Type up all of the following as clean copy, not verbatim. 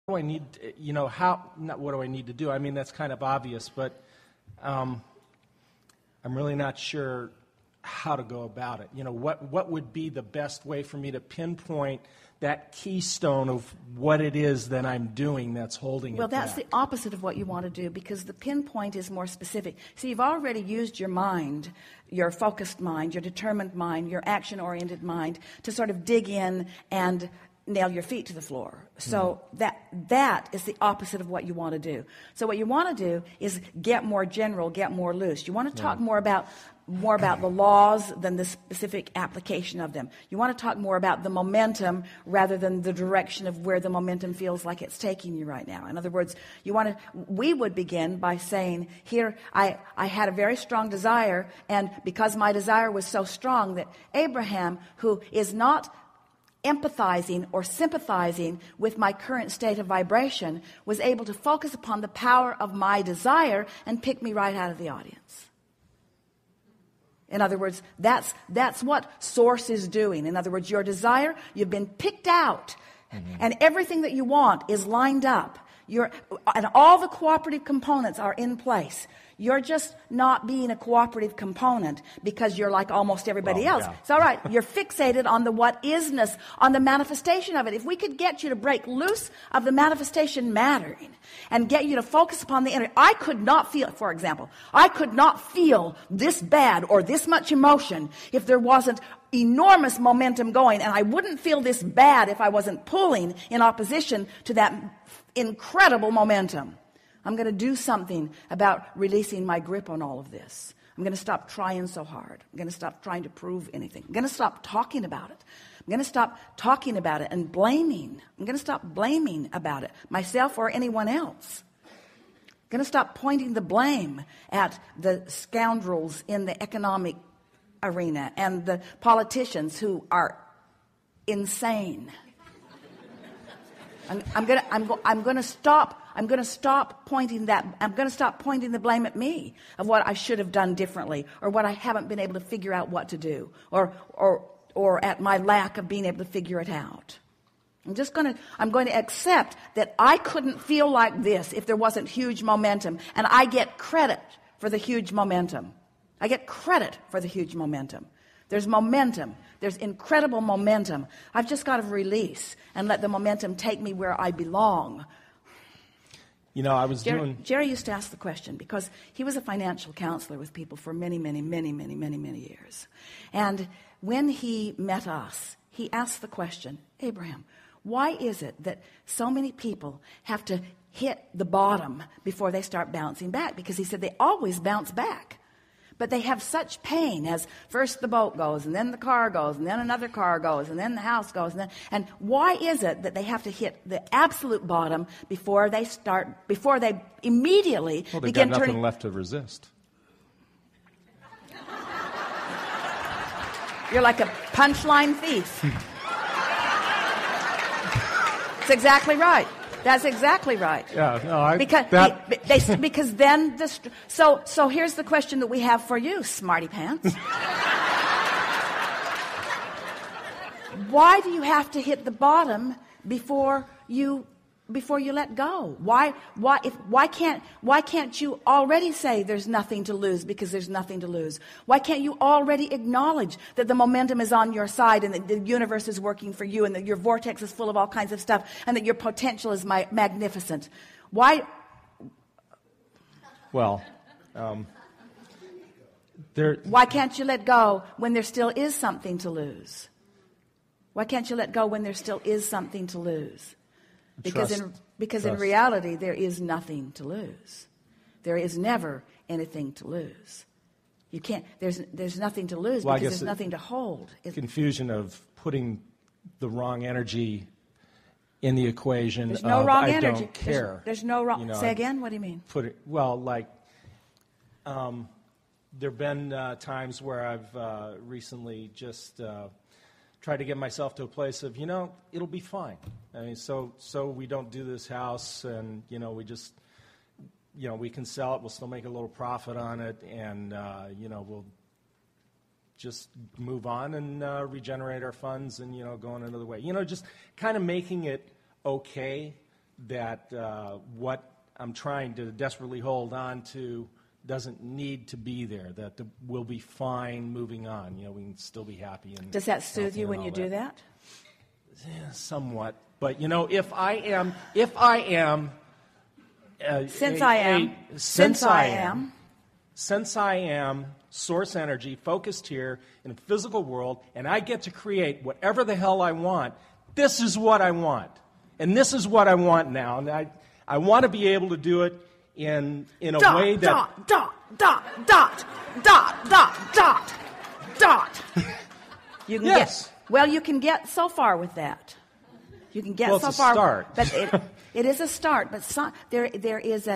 do I need, not what do I need to do? I mean, that's kind of obvious, but I'm really not sure how to go about it. What would be the best way for me to pinpoint that keystone of what it is that I'm doing that's holding it Well, that's back? the opposite of what you want to do, because the pinpoint is more specific. See, you've already used your mind, your focused mind, your determined mind, your action-oriented mind to sort of dig in and nail your feet to the floor. So that is the opposite of what you want to do. So what you want to do is get more general, get more loose. You want to talk more about the laws than the specific application of them. You want to talk more about the momentum rather than the direction of where the momentum feels like it's taking you right now. In other words, we would begin by saying, here, I had a very strong desire, and because my desire was so strong that Abraham, who is not empathizing or sympathizing with my current state of vibration, was able to focus upon the power of my desire and pick me right out of the audience. In other words, that's what Source is doing. In other words, your desire, you've been picked out, and everything that you want is lined up. And all the cooperative components are in place. You're just not being a cooperative component because you're like almost everybody else. Yeah. It's all right. You're fixated on the what isness, on the manifestation of it. If we could get you to break loose of the manifestation mattering and get you to focus upon the energy. I could not feel, for example, I could not feel this bad or this much emotion if there wasn't enormous momentum going, and I wouldn't feel this bad if I wasn't pulling in opposition to that incredible momentum. I'm going to do something about releasing my grip on all of this. I'm going to stop trying so hard. I'm going to stop trying to prove anything. I'm going to stop talking about it. I'm going to stop talking about it and blaming. I'm going to stop blaming about it, myself or anyone else. I'm going to stop pointing the blame at the scoundrels in the economic arena and the politicians who are insane. I'm going to stop pointing the blame at me of what I should have done differently, or what I haven't been able to figure out what to do, or at my lack of being able to figure it out. I'm going to accept that I couldn't feel like this if there wasn't huge momentum, and I get credit for the huge momentum. I get credit for the huge momentum. There's momentum. There's incredible momentum. I've just got to release and let the momentum take me where I belong. Jerry used to ask the question because he was a financial counselor with people for many, many, many, many, many, many years. And when he met us, he asked the question, Abraham, why is it that so many people have to hit the bottom before they start bouncing back? Because he said they always bounce back. But they have such pain as first the boat goes, and then the car goes, and then another car goes, and then the house goes. And why is it that they have to hit the absolute bottom before they immediately begin turning? Well, they've got nothing left to resist. You're like a punchline thief. That's exactly right. That's exactly right. Yeah, no, because then so here's the question that we have for you, smarty pants. Why do you have to hit the bottom before you let go? Why can't you already say there's nothing to lose because there's nothing to lose? Why can't you already acknowledge that the momentum is on your side and that the universe is working for you and that your vortex is full of all kinds of stuff and that your potential is magnificent? Why? Well, why can't you let go when there still is something to lose? Why can't you let go when there still is something to lose? Because in reality, there is nothing to lose. There is never anything to lose. You can't. There's nothing to lose because there's nothing to hold. Confusion of putting the wrong energy in the equation. There's no wrong energy. I don't care. There's no wrong. Say again. What do you mean? There have been times where I've recently just. Try to get myself to a place of, it'll be fine. I mean, so we don't do this house, and we just, we can sell it. We'll still make a little profit on it, and we'll just move on and regenerate our funds, and go on another way. Just kind of making it okay that what I'm trying to desperately hold on to doesn't need to be there, that we'll be fine moving on. We can still be happy. And does that soothe you when you do that? Yeah, somewhat. But, if I am, since I am source energy focused here in a physical world, and I get to create whatever the hell I want, this is what I want. And this is what I want now. And I want to be able to do it in a way that... You can yes. You can get so far with that. You can get so it's far. A start. But it is a start. But there is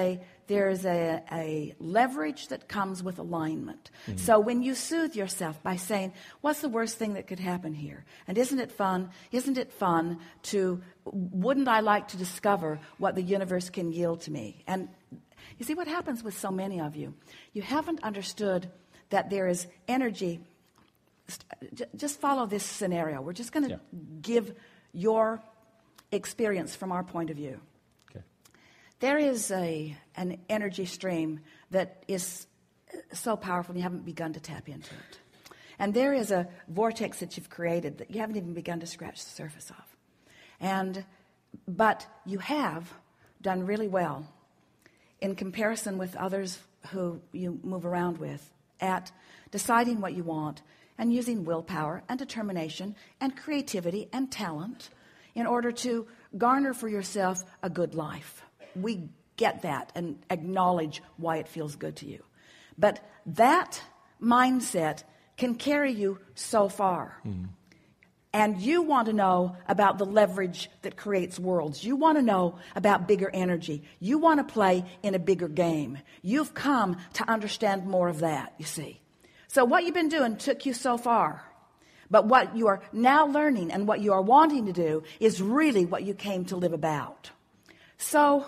a leverage that comes with alignment. Mm-hmm. So when you soothe yourself by saying, what's the worst thing that could happen here? And isn't it fun? Wouldn't I like to discover what the universe can yield to me? And you see what happens with so many of you. You haven't understood that there is energy. Just follow this scenario. We're just going to give your experience from our point of view. Okay. There is an energy stream that is so powerful you haven't begun to tap into it. And there is a vortex that you've created that you haven't even begun to scratch the surface of. But you have done really well in comparison with others who you move around with at deciding what you want and using willpower and determination and creativity and talent in order to garner for yourself a good life. We get that and acknowledge why it feels good to you. But that mindset can carry you so far. Mm. And you want to know about the leverage that creates worlds. You want to know about bigger energy. You want to play in a bigger game. You've come to understand more of that, you see. So what you've been doing took you so far. But what you are now learning and what you are wanting to do is really what you came to live about. So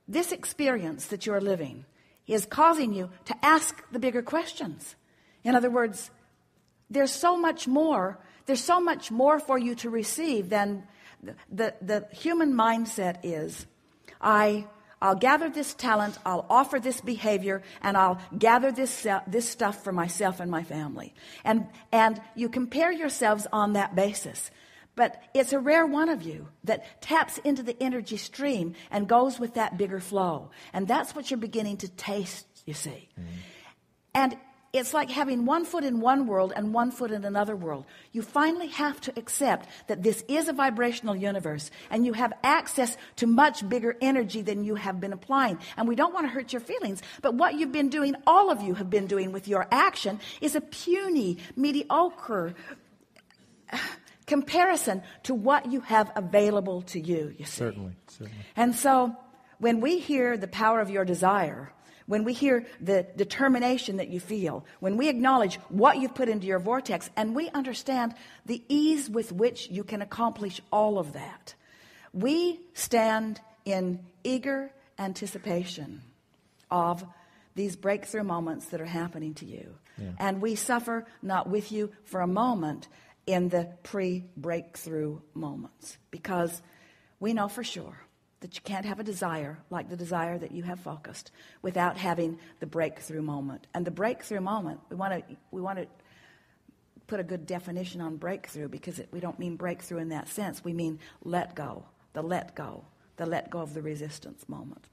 this experience that you're living is causing you to ask the bigger questions. In other words, there's so much more for you to receive than the human mindset is. I'll gather this talent, I'll offer this behavior, and I'll gather this stuff for myself and my family. And you compare yourselves on that basis. But it's a rare one of you that taps into the energy stream and goes with that bigger flow. And that's what you're beginning to taste, you see. Mm-hmm. And it's like having one foot in one world and one foot in another world. You finally have to accept that this is a vibrational universe and you have access to much bigger energy than you have been applying. And we don't want to hurt your feelings, but what you've been doing, all of you have been doing with your action, is a puny, mediocre comparison to what you have available to you, you see. Certainly. And so when we hear the power of your desire, when we hear the determination that you feel, when we acknowledge what you've put into your vortex, and we understand the ease with which you can accomplish all of that, we stand in eager anticipation of these breakthrough moments that are happening to you. Yeah. And we suffer not with you for a moment in the pre-breakthrough moments, because we know for sure that you can't have a desire like the desire that you have focused without having the breakthrough moment. And the breakthrough moment, we want to put a good definition on breakthrough, because we don't mean breakthrough in that sense. We mean let go of the resistance moment.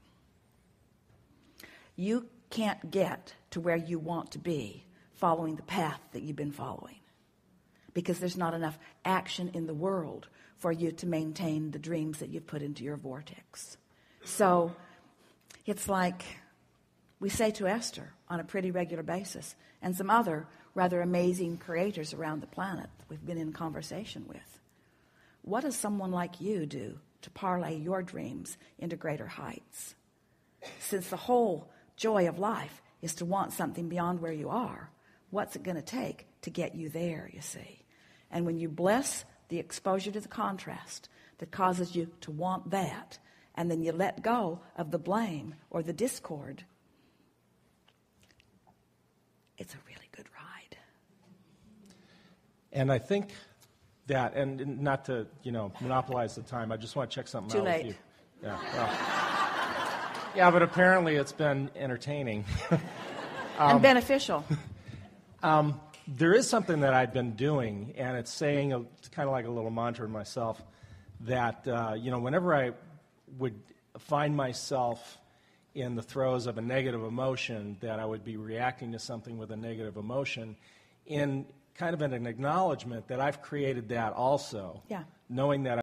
You can't get to where you want to be following the path that you've been following, because there's not enough action in the world for you to maintain the dreams that you've put into your vortex. So it's like we say to Esther on a pretty regular basis, and some other rather amazing creators around the planet that we've been in conversation with. What does someone like you do to parlay your dreams into greater heights? Since the whole joy of life is to want something beyond where you are, what's it going to take to get you there, you see? And when you bless the exposure to the contrast that causes you to want that, and then you let go of the blame or the discord, it's a really good ride. And I think that, and not to monopolize the time, I just want to check something Too out late. with you. Yeah. Well, yeah, but apparently it's been entertaining. And beneficial. There is something that I've been doing, and it's saying, it's kind of like a little mantra to myself, that, whenever I would find myself in the throes of a negative emotion, that I would be reacting to something with a negative emotion, in kind of an acknowledgement that I've created that also. Yeah. Knowing that